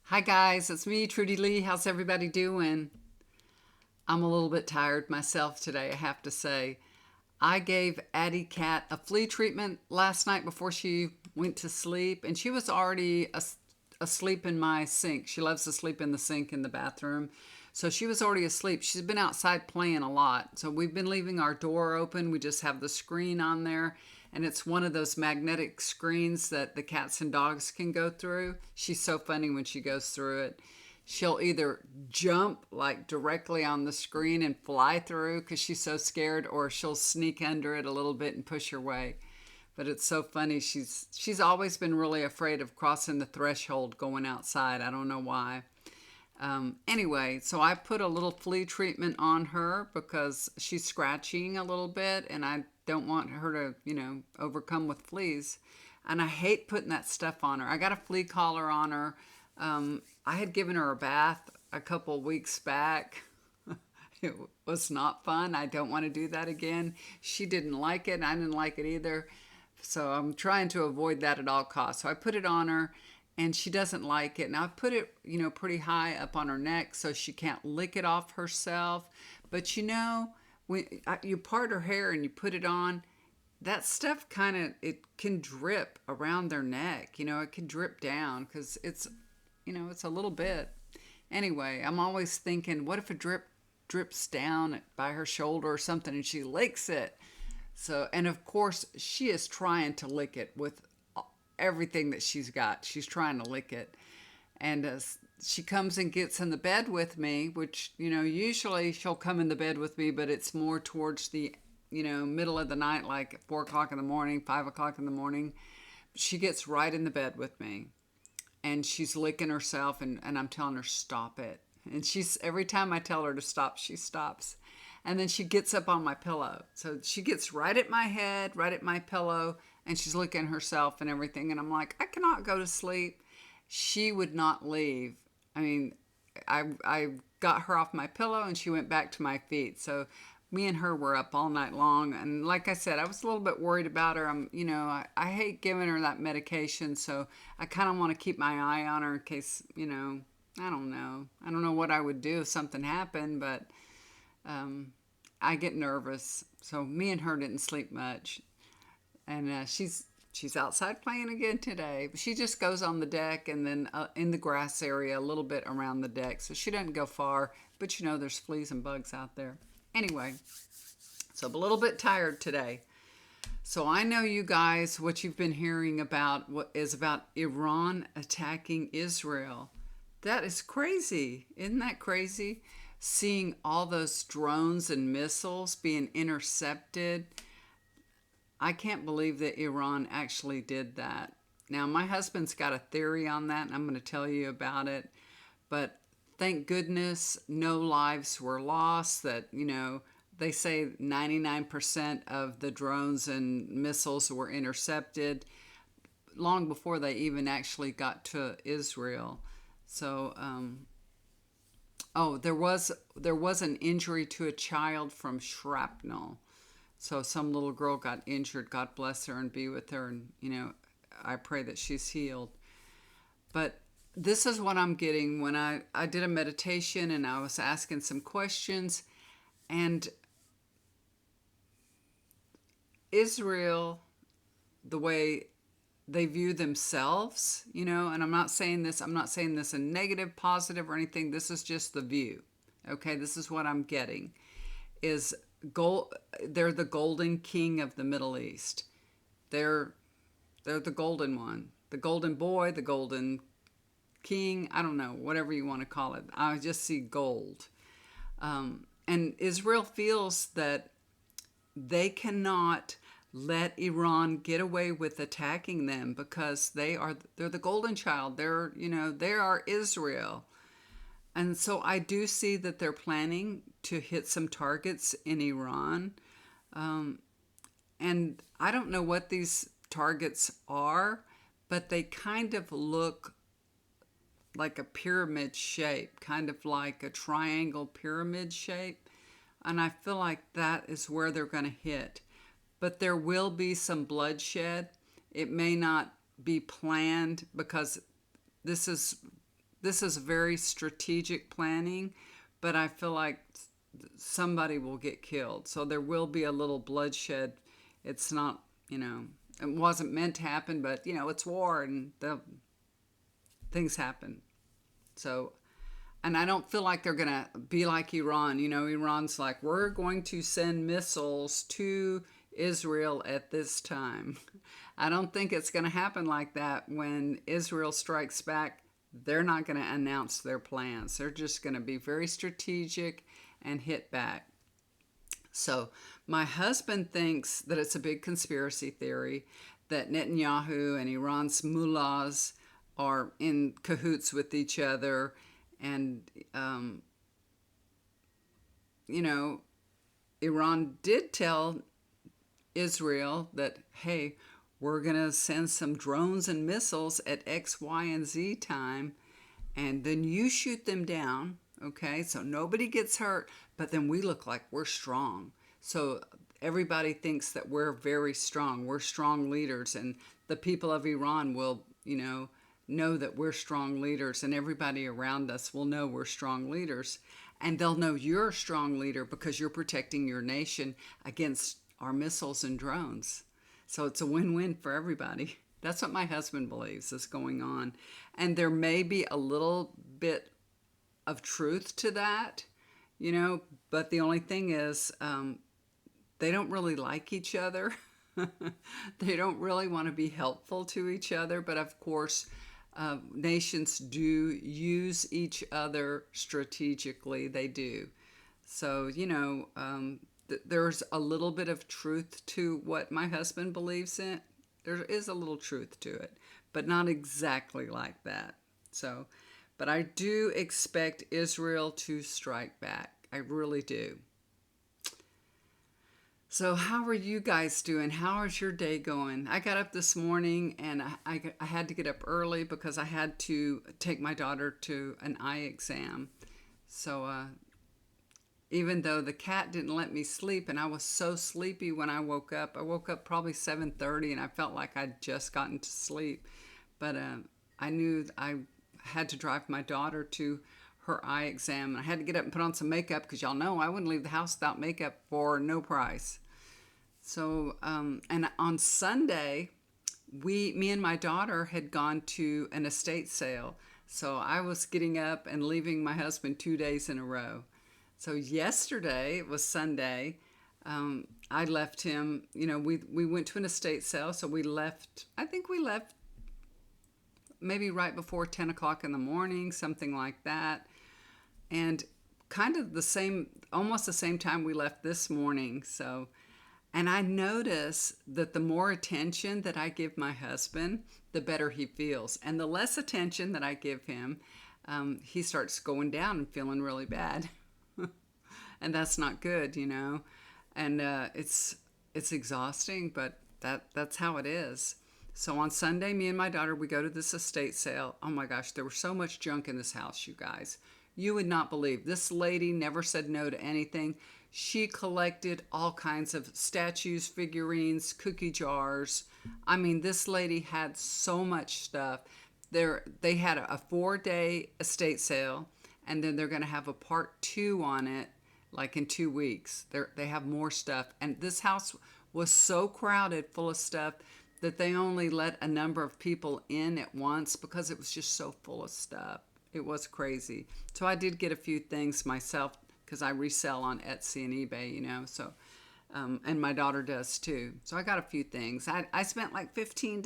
Hi guys, it's me, Trudy Lee. How's everybody doing? I'm a little bit tired myself today, I have to say. I gave Addie Cat a flea treatment last night before she went to sleep, and she was already asleep in my sink. She loves to sleep in the sink in the bathroom. So she was already asleep. She's been outside playing a lot. So we've been leaving our door open. We just have the screen on there, and it's one of those magnetic screens that the cats and dogs can go through. She's so funny when she goes through it. She'll either jump like directly on the screen and fly through because she's so scared, or she'll sneak under it a little bit and push her way. But it's so funny. She's always been really afraid of crossing the threshold going outside. I don't know why. Anyway, so I put a little flea treatment on her because she's scratching a little bit, and I don't want her to, overcome with fleas. And I hate putting that stuff on her. I got a flea collar on her. I had given her a bath a couple weeks back. It was not fun. I don't want to do that again. She didn't like it, and I didn't like it either. So I'm trying to avoid that at all costs. So I put it on her, and she doesn't like it. Now I put it, pretty high up on her neck so she can't lick it off herself. But when you part her hair and you put it on, that stuff kind of it can drip around their neck. It can drip down because it's a little bit. Anyway, I'm always thinking, what if a drip drips down by her shoulder or something and she licks it? So, and of course, she is trying to lick it with everything that she's got. She's trying to lick it. And she comes and gets in the bed with me, which, usually she'll come in the bed with me, but it's more towards the, middle of the night, like 4 o'clock in the morning, 5 o'clock in the morning. She gets right in the bed with me, and she's licking herself, and I'm telling her, stop it. And she's, every time I tell her to stop, she stops. And then she gets up on my pillow. So she gets right at my head, right at my pillow, and she's licking herself and everything. And I'm like, I cannot go to sleep. She would not leave. I mean, I got her off my pillow and she went back to my feet. So me and her were up all night long. And like I said, I was a little bit worried about her. I hate giving her that medication. So I kind of want to keep my eye on her in case, I don't know. I don't know what I would do if something happened, but I get nervous. So me and her didn't sleep much. And she's outside playing again today. She just goes on the deck and then in the grass area a little bit around the deck. So she doesn't go far, but there's fleas and bugs out there. Anyway, so I'm a little bit tired today. So I know you guys, what you've been hearing about what is about Iran attacking Israel. That is crazy. Isn't that crazy? Seeing all those drones and missiles being intercepted. I can't believe that Iran actually did that. Now, my husband's got a theory on that, and I'm going to tell you about it. But thank goodness no lives were lost. That, they say 99% of the drones and missiles were intercepted long before they even actually got to Israel. So, there was an injury to a child from shrapnel. So some little girl got injured. God bless her and be with her. And, I pray that she's healed. But this is what I'm getting when I did a meditation and I was asking some questions. And Israel, the way they view themselves, and I'm not saying this in negative, positive, or anything. This is just the view. Okay, this is what I'm getting. Is gold they're the golden king of the Middle East. They're the golden one, the golden boy, the golden king. I don't know, whatever you want to call it. I just see gold. And Israel feels that they cannot let Iran get away with attacking them because they're the golden child. They are Israel. And so I do see that they're planning to hit some targets in Iran. Um, and I don't know what these targets are, but they kind of look like a pyramid shape, kind of like a triangle pyramid shape. And I feel like that is where they're going to hit. But there will be some bloodshed. It may not be planned because this is this is very strategic planning, but I feel like somebody will get killed. So there will be a little bloodshed. It's not, it wasn't meant to happen, but, it's war and things happen. So, and I don't feel like they're going to be like Iran. Iran's like, we're going to send missiles to Israel at this time. I don't think it's going to happen like that. When Israel strikes back, they're not going to announce their plans. They're just going to be very strategic and hit back. So my husband thinks that it's a big conspiracy theory that Netanyahu and Iran's mullahs are in cahoots with each other. And, Iran did tell Israel that, hey, we're going to send some drones and missiles at X, Y, and Z time, and then you shoot them down, okay? So nobody gets hurt, but then we look like we're strong. So everybody thinks that we're very strong. We're strong leaders, and the people of Iran will, know that we're strong leaders, and everybody around us will know we're strong leaders. And they'll know you're a strong leader because you're protecting your nation against our missiles and drones. So it's a win-win for everybody. That's what my husband believes is going on. And there may be a little bit of truth to that, but the only thing is they don't really like each other. They don't really want to be helpful to each other. But of course, nations do use each other strategically. They do. So, there's a little bit of truth to what my husband believes in. There is a little truth to it, but not exactly like that. So, but I do expect Israel to strike back. I really do. So how are you guys doing? How is your day going? I got up this morning and I had to get up early because I had to take my daughter to an eye exam. So even though the cat didn't let me sleep and I was so sleepy when I woke up probably 7:30 and I felt like I'd just gotten to sleep. But I knew I had to drive my daughter to her eye exam. I had to get up and put on some makeup because y'all know I wouldn't leave the house without makeup for no price. So, and on Sunday, me and my daughter had gone to an estate sale. So I was getting up and leaving my husband 2 days in a row. So yesterday, it was Sunday, I left him, we went to an estate sale. So I think we left maybe right before 10 o'clock in the morning, something like that. And kind of almost the same time we left this morning. So, and I notice that the more attention that I give my husband, the better he feels. And the less attention that I give him, he starts going down and feeling really bad. And that's not good, And it's exhausting, but that's how it is. So on Sunday, me and my daughter, we go to this estate sale. Oh my gosh, there was so much junk in this house, you guys. You would not believe. This lady never said no to anything. She collected all kinds of statues, figurines, cookie jars. I mean, this lady had so much stuff. They had a 4-day estate sale, and then they're going to have a part 2 on it, like in 2 weeks. They have more stuff. And this house was so crowded full of stuff that they only let a number of people in at once because it was just so full of stuff. It was crazy. So I did get a few things myself because I resell on Etsy and eBay, so, and my daughter does too. So I got a few things. I spent like $15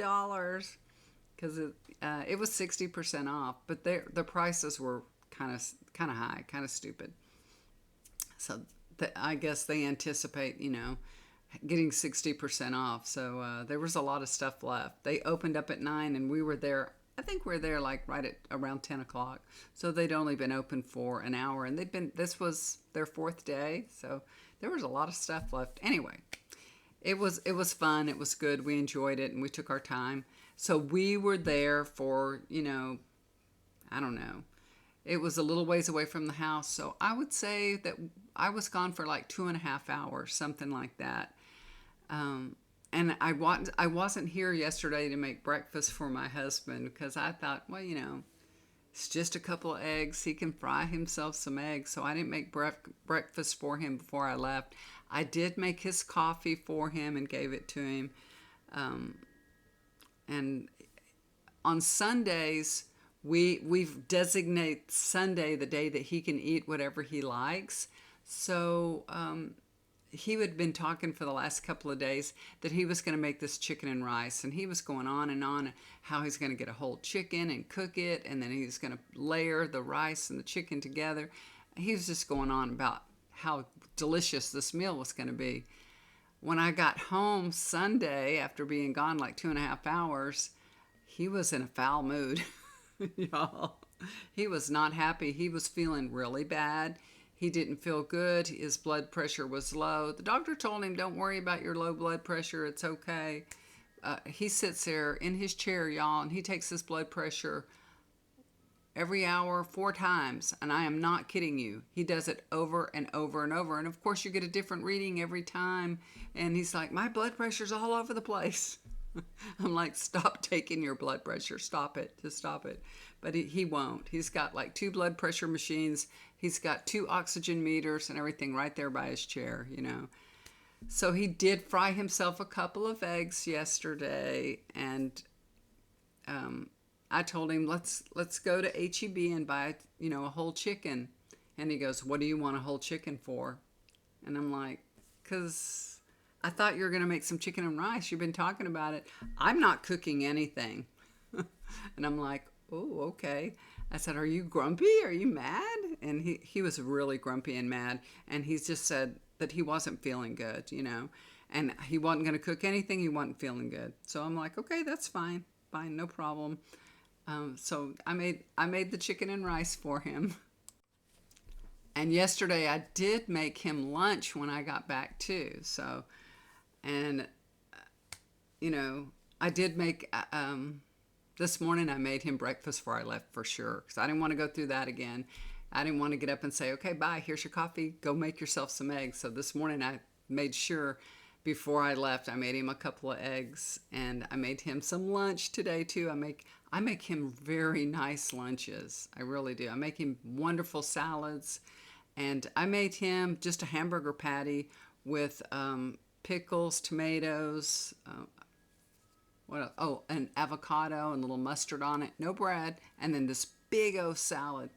because it was 60% off, but the prices were kind of high, kind of stupid. So I guess they anticipate, getting 60% off. So there was a lot of stuff left. They opened up at 9 and we were there. I think we're there like right at around 10 o'clock. So they'd only been open for an hour, and this was their 4th day. So there was a lot of stuff left. Anyway, it was fun. It was good. We enjoyed it and we took our time. So we were there for, I don't know. It was a little ways away from the house. So I would say that I was gone for like 2.5 hours, something like that. And I wasn't here yesterday to make breakfast for my husband because I thought, well, It's just a couple of eggs. He can fry himself some eggs. So I didn't make breakfast for him before I left. I did make his coffee for him and gave it to him. And on Sundays, we've designated Sunday the day that he can eat whatever he likes. So he had been talking for the last couple of days that he was going to make this chicken and rice, and he was going on and on how he's going to get a whole chicken and cook it, and then he's going to layer the rice and the chicken together. He was just going on about how delicious this meal was going to be. When I got home Sunday after being gone like 2.5 hours, he was in a foul mood. Y'all, he was not happy. He was feeling really bad. He didn't feel good. His blood pressure was low. The doctor told him, don't worry about your low blood pressure. It's okay. He sits there in his chair, y'all, and he takes his blood pressure every hour 4 times. And I am not kidding you. He does it over and over and over. And of course, you get a different reading every time. And he's like, my blood pressure's all over the place. I'm like, stop taking your blood pressure. Stop it. Just stop it. But he won't. He's got like 2 blood pressure machines. He's got 2 oxygen meters and everything right there by his chair, you know. So he did fry himself a couple of eggs yesterday. And I told him, let's go to H-E-B and buy, you know, a whole chicken. And he goes, what do you want a whole chicken for? And I'm like, because I thought you were going to make some chicken and rice. You've been talking about it. I'm not cooking anything. And I'm like, oh, okay. I said, are you grumpy? Are you mad? And he was really grumpy and mad. And he just said that he wasn't feeling good, you know. And he wasn't going to cook anything. He wasn't feeling good. So I'm like, okay, that's fine. Fine, no problem. So I made the chicken and rice for him. And yesterday I did make him lunch when I got back too. So, and, you know, I did make, this morning I made him breakfast before I left for sure. Because I didn't want to go through that again. I didn't want to get up and say, okay, bye, here's your coffee. Go make yourself some eggs. So this morning I made sure before I left, I made him a couple of eggs. And I made him some lunch today too. I make him very nice lunches. I really do. I make him wonderful salads. And I made him just a hamburger patty with pickles, tomatoes, what else? Oh, an avocado and a little mustard on it. No bread. And then this big old salad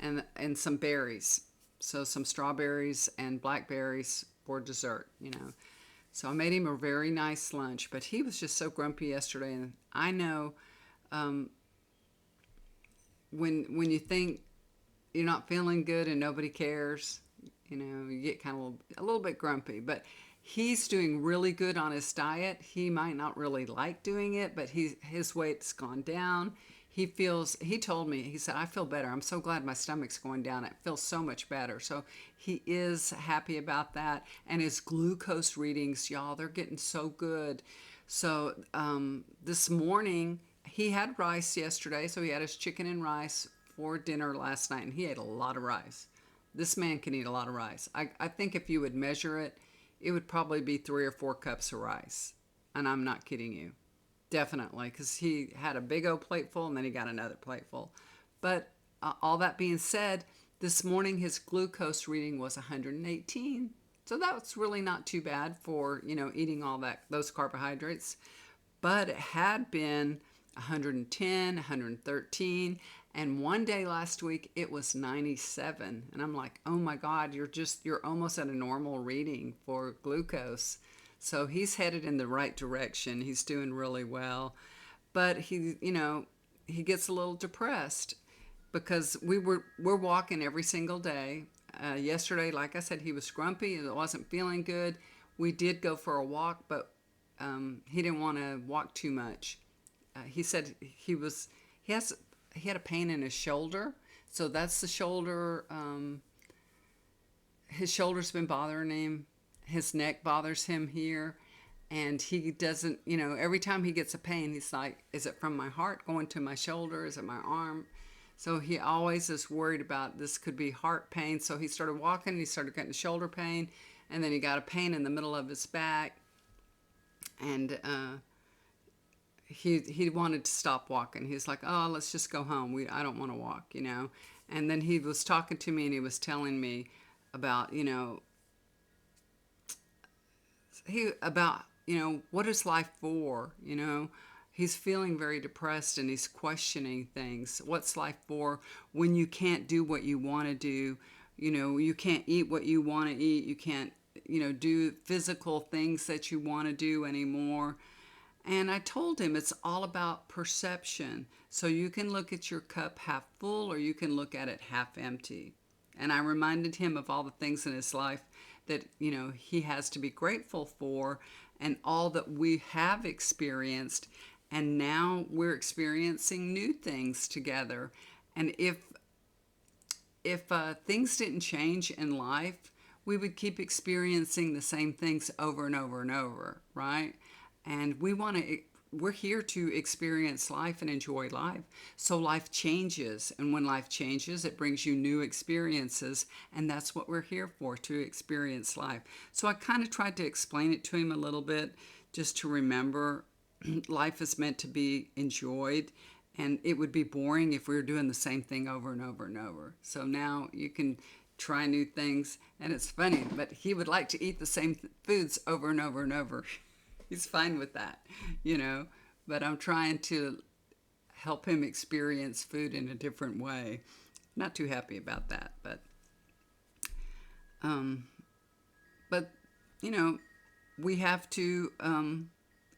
and some berries. So some strawberries and blackberries for dessert, you know. So I made him a very nice lunch. But he was just so grumpy yesterday. And I know when you think you're not feeling good and nobody cares, you know, you get kind of a little bit grumpy. But he's doing really good on his diet. He might not really like doing it, but his weight's gone down. He told me, he said, I feel better. I'm so glad my stomach's going down. It feels so much better. So he is happy about that. And his glucose readings, y'all, they're getting so good. So this morning, he had rice yesterday. So he had his chicken and rice for dinner last night, and he ate a lot of rice. This man can eat a lot of rice. I think if you would measure it, it would probably be 3 or 4 cups of rice. And I'm not kidding you. Definitely, because he had a big old plate full, and then he got another plate full. But all that being said, this morning his glucose reading was 118. So that's really not too bad for, you know, eating all those carbohydrates. But it had been 110, 113, and one day last week it was 97. And I'm like, oh my God, you're almost at a normal reading for glucose. So he's headed in the right direction. He's doing really well. But he gets a little depressed because we're walking every single day. Yesterday, like I said, he was grumpy and wasn't feeling good. We did go for a walk, but he didn't want to walk too much. He said he had a pain in his shoulder. So that's the shoulder. His shoulder's been bothering him. His neck bothers him here. And he doesn't, you know, every time he gets a pain, he's like, is it from my heart going to my shoulder? Is it my arm? So he always is worried about this could be heart pain. So he started walking, he started getting shoulder pain, and then he got a pain in the middle of his back. And he wanted to stop walking. He's like, oh, let's just go home. I don't want to walk, you know. And then he was talking to me and he was telling me about, what is life for, He's feeling very depressed and he's questioning things. What's life for when you can't do what you want to do? You can't eat what you want to eat. You can't, do physical things that you want to do anymore. And I told him it's all about perception. So you can look at your cup half full or you can look at it half empty. And I reminded him of all the things in his life that, he has to be grateful for and all that we have experienced. And now we're experiencing new things together. And if things didn't change in life, we would keep experiencing the same things over and over and over, right? And we're here to experience life and enjoy life. So life changes, and when life changes, it brings you new experiences, and that's what we're here for, to experience life. So I kind of tried to explain it to him a little bit, just to remember life is meant to be enjoyed, and it would be boring if we were doing the same thing over and over and over. So now you can try new things, and it's funny, but he would like to eat the same foods over and over and over. He's fine with that, but I'm trying to help him experience food in a different way. Not too happy about that, um, but we have to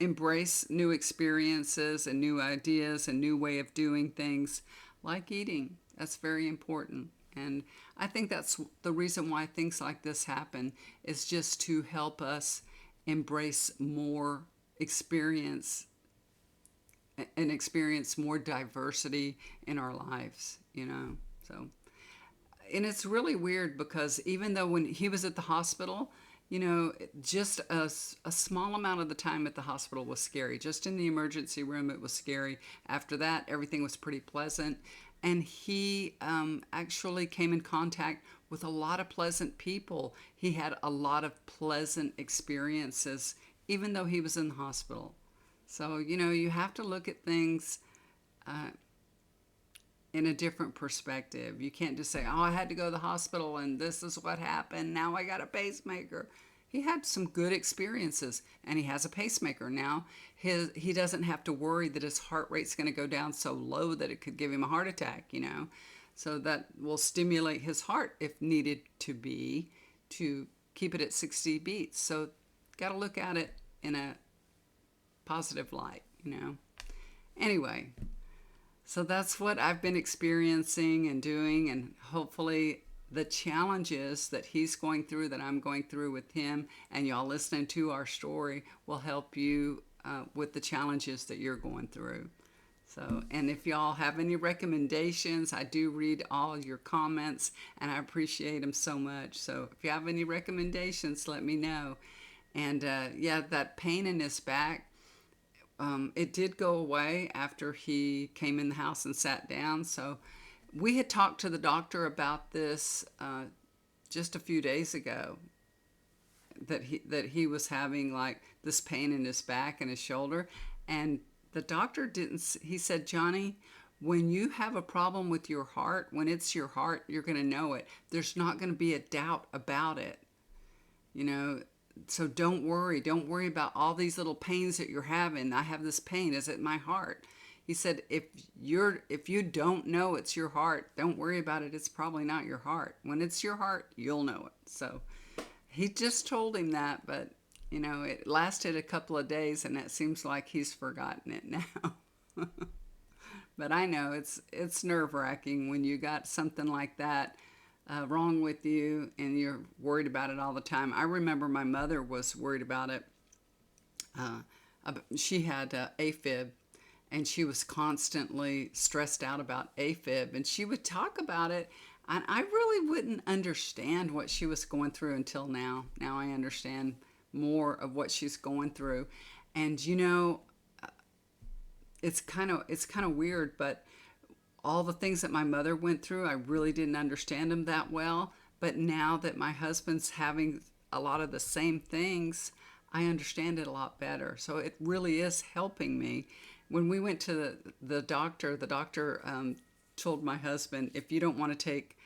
embrace new experiences and new ideas and new way of doing things, like eating. That's very important. And I think that's the reason why things like this happen, is just to help us embrace more experience and experience more diversity in our lives, So, and it's really weird because even though when he was at the hospital, just a small amount of the time at the hospital was scary. Just in the emergency room, it was scary. After that, everything was pretty pleasant. And he actually came in contact with a lot of pleasant people. He had a lot of pleasant experiences, even though he was in the hospital. So, you have to look at things in a different perspective. You can't just say, oh, I had to go to the hospital and this is what happened. Now I got a pacemaker. He had some good experiences, and he has a pacemaker now. He doesn't have to worry that his heart rate's going to go down so low that it could give him a heart attack, So that will stimulate his heart if needed to be, to keep it at 60 beats. So got to look at it in a positive light, Anyway, so that's what I've been experiencing and doing, and hopefully the challenges that he's going through, that I'm going through with him, and y'all listening to our story will help you with the challenges that you're going through. So, and if y'all have any recommendations, I do read all your comments and I appreciate them so much. So if you have any recommendations, let me know. And that pain in his back, it did go away after he came in the house and sat down. So we had talked to the doctor about this just a few days ago, that he was having like this pain in his back and his shoulder. And the doctor he said, Johnny, when you have a problem with your heart, when it's your heart, you're going to know it. There's not going to be a doubt about it. So don't worry. Don't worry about all these little pains that you're having. I have this pain. Is it my heart? He said, if you don't know it's your heart, don't worry about it. It's probably not your heart. When it's your heart, you'll know it. So he just told him that, but it lasted a couple of days, and it seems like he's forgotten it now. But I know it's nerve-wracking when you got something like that wrong with you and you're worried about it all the time. I remember my mother was worried about it. She had AFib, and she was constantly stressed out about AFib, and she would talk about it, and I really wouldn't understand what she was going through until now. Now I understand more of what she's going through. And it's kind of weird, but all the things that my mother went through, I really didn't understand them that well. But now that my husband's having a lot of the same things, I understand it a lot better. So it really is helping me when we went to the doctor, told my husband, if you don't want to take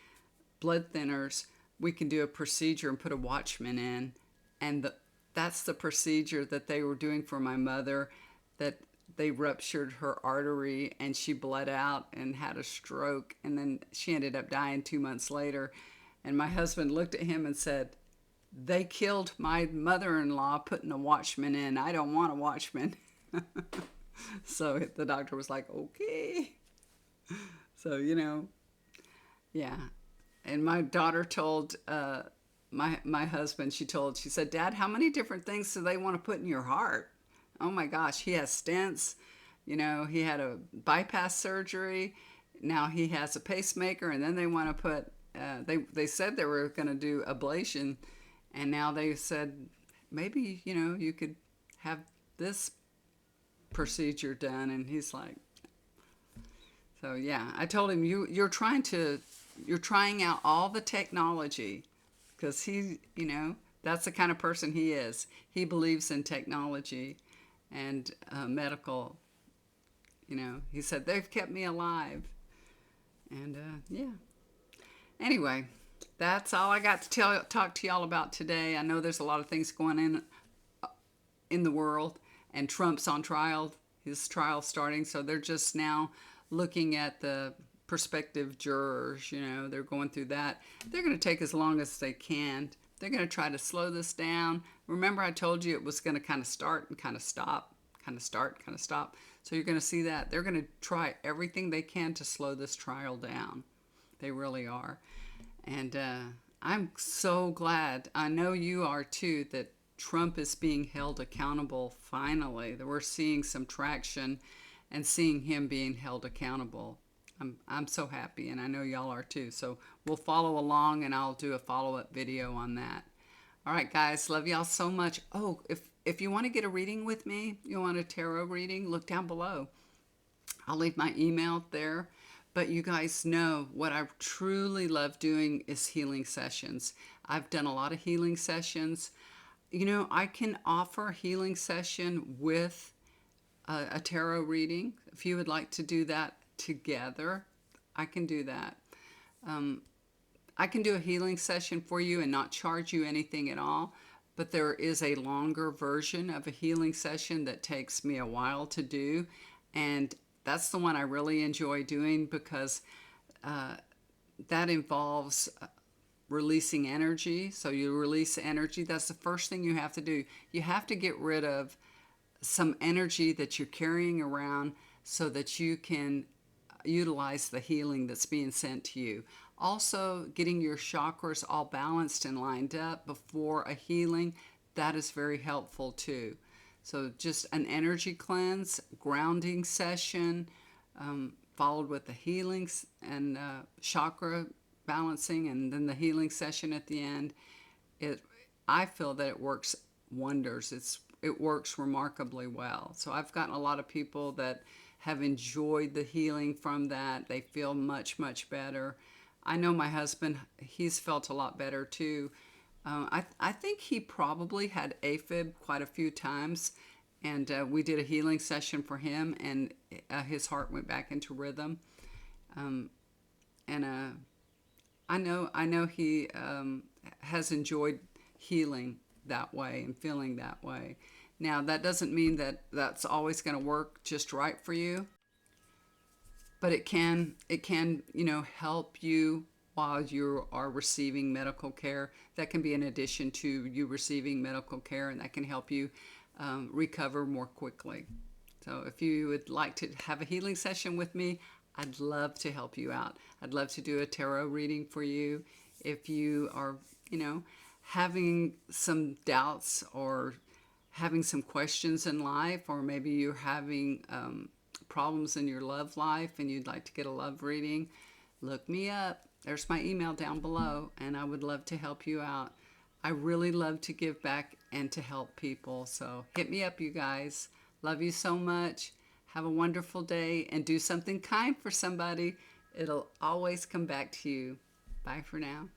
blood thinners, we can do a procedure and put a Watchman in. And that's the procedure that they were doing for my mother, that they ruptured her artery and she bled out and had a stroke. And then she ended up dying 2 months later. And my husband looked at him and said, they killed my mother-in-law putting a Watchman in. I don't want a Watchman. So the doctor was like, okay. So, yeah. And my daughter told my husband, she said, Dad, how many different things do they want to put in your heart? Oh my gosh, he has stents. He had a bypass surgery. Now he has a pacemaker, and then they want to put, they said they were going to do ablation, and now they said, maybe, you could have this procedure done. And he's like, so yeah, I told him, you're trying out all the technology, because he, that's the kind of person he is. He believes in technology and medical. He said, they've kept me alive. And yeah. Anyway, that's all I got to talk to y'all about today. I know there's a lot of things going on in the world, and Trump's on trial. His trial's starting, so they're just now looking at the prospective jurors. They're going through that. They're going to take as long as they can. They're going to try to slow this down. Remember, I told you it was going to kind of start and kind of stop, kind of start, kind of stop. So you're going to see that. They're going to try everything they can to slow this trial down. They really are. And I'm so glad, I know you are too, that Trump is being held accountable finally. That we're seeing some traction and seeing him being held accountable. I'm so happy, and I know y'all are too. So we'll follow along, and I'll do a follow-up video on that. All right, guys, love y'all so much. Oh, if you want to get a reading with me, you want a tarot reading, look down below. I'll leave my email there. But you guys know what I truly love doing is healing sessions. I've done a lot of healing sessions. I can offer a healing session with a tarot reading. If you would like to do that together, I can do that. I can do a healing session for you and not charge you anything at all, but there is a longer version of a healing session that takes me a while to do, and that's the one I really enjoy doing, because that involves releasing energy. So you release energy. That's the first thing you have to do. You have to get rid of some energy that you're carrying around so that you can utilize the healing that's being sent to you. Also, getting your chakras all balanced and lined up before a healing, that is very helpful too. So just an energy cleanse, grounding session, followed with the healings and chakra balancing, and then the healing session at the end. I feel that it works wonders. It works remarkably well. So I've gotten a lot of people that have enjoyed the healing from that. They feel much, much better. I know my husband, he's felt a lot better too. I think he probably had AFib quite a few times, and we did a healing session for him, and his heart went back into rhythm. I know he has enjoyed healing that way and feeling that way. Now, that doesn't mean that that's always going to work just right for you, but it can help you while you are receiving medical care. That can be in addition to you receiving medical care, and that can help you recover more quickly. So if you would like to have a healing session with me, I'd love to help you out. I'd love to do a tarot reading for you. If you are, having some doubts or having some questions in life, or maybe you're having problems in your love life and you'd like to get a love reading, look me up. There's my email down below, and I would love to help you out. I really love to give back and to help people. So hit me up, you guys. Love you so much. Have a wonderful day, and do something kind for somebody. It'll always come back to you. Bye for now.